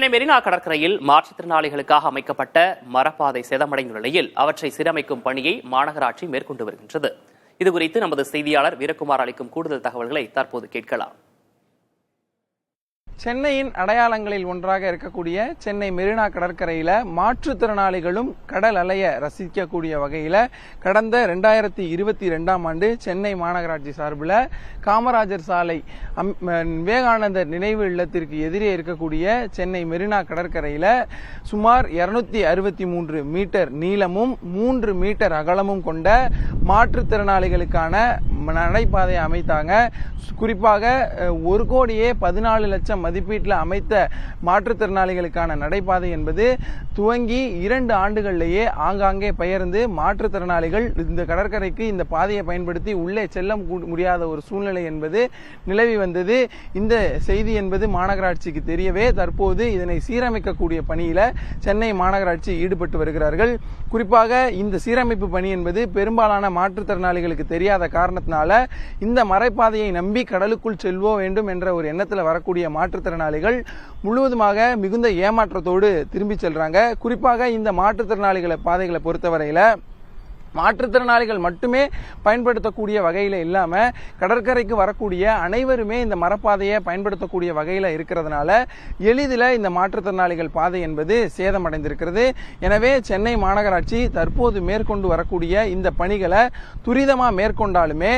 சென்னை மெரினா கடற்கரையில் மாற்றுத்திறனாளிகளுக்காக அமைக்கப்பட்ட மரப்பாதை சேதமடைந்த நிலையில் அவற்றை சீரமைக்கும் பணியை மாநகராட்சி மேற்கொண்டு வருகின்றது. இதுகுறித்து நமது செய்தியாளர் வீரகுமார் அளிக்கும் கூடுதல் தகவல்களை தற்போது கேட்கலாம். சென்னையின் அடையாளங்களில் ஒன்றாக இருக்கக்கூடிய சென்னை மெரினா கடற்கரையில் மாற்றுத்திறனாளிகளும் கடல் அலைய ரசிக்கக்கூடிய வகையில் கடந்த 2022ஆம் ஆண்டு சென்னை மாநகராட்சி சார்பில் காமராஜர் சாலை விவேகானந்தர் நினைவு இல்லத்திற்கு எதிரே இருக்கக்கூடிய சென்னை மெரினா கடற்கரையில் சுமார் 263 மீட்டர் நீளமும் 3 மீட்டர் அகலமும் கொண்ட மாற்றுத்திறனாளிகளுக்கான நடைபாதையை அமைத்தாங்க. குறிப்பாக 1,14,00,000 மதிப்பீட்டில் அமைத்த மாற்றுத்திறனாளிகளுக்கான நடைபாதை என்பது துவங்கி 2 ஆண்டுகளிலேயே ஆங்காங்கே பெயர்ந்து மாற்றுத்திறனாளிகள் இந்த கடற்கரைக்கு இந்த பாதையை பயன்படுத்தி உள்ளே செல்ல முடியாத ஒரு சூழ்நிலை என்பது நிலவி வந்தது. இந்த செய்தி என்பது மாநகராட்சிக்கு தெரியவே தற்போது இதனை சீரமைக்கக்கூடிய பணியில சென்னை மாநகராட்சி ஈடுபட்டு வருகிறார்கள். குறிப்பாக இந்த சீரமைப்பு பணி என்பது பெரும்பாலான மாற்றுத்திறனாளிகளுக்கு தெரியாத காரணத்தினால இந்த மரைப்பாதையை நம்பி கடலுக்குள் செல்வோ வேண்டும் என்ற ஒரு எண்ணத்தில் வரக்கூடிய மாற்றுத்திறனாளிகள் முழுவதுமாக மிகுந்த ஏமாற்றத்தோடு திரும்பி செல்றாங்க. குறிப்பாக இந்த மாற்றுத்திறனாளிகளை பாதைகளை பொறுத்தவரையில மாற்றுத்திறனாளிகள் மட்டுமே பயன்படுத்தக்கூடிய வகையில இல்லாம கடற்கரைக்கு வரக்கூடிய அனைவருமே இந்த மரப்பாதையை பயன்படுத்தக்கூடிய வகையில இருக்கிறதுனால எளிதில் இந்த மாற்றுத்திறனாளிகள் பாதை என்பது சேதமடைந்திருக்கிறது. எனவே சென்னை மாநகராட்சி தற்போது மேற்கொண்டு வரக்கூடிய இந்த பணிகளை துரிதமாக மேற்கொண்டாலுமே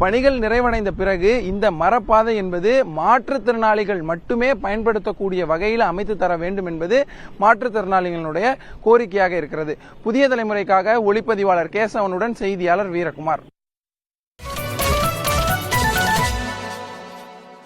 பணிகள் நிறைவடைந்த பிறகு இந்த மரப்பாதை என்பது மாற்றுத்திறனாளிகள் மட்டுமே பயன்படுத்தக்கூடிய வகையில் அமைத்து தர வேண்டும் என்பது மாற்றுத்திறனாளிகளுடைய கோரிக்கையாக இருக்கிறது. புதிய தலைமுறைக்காக ஒளிப்பதிவாளர் கேசவனுடன் செய்தியாளர் வீரகுமார்.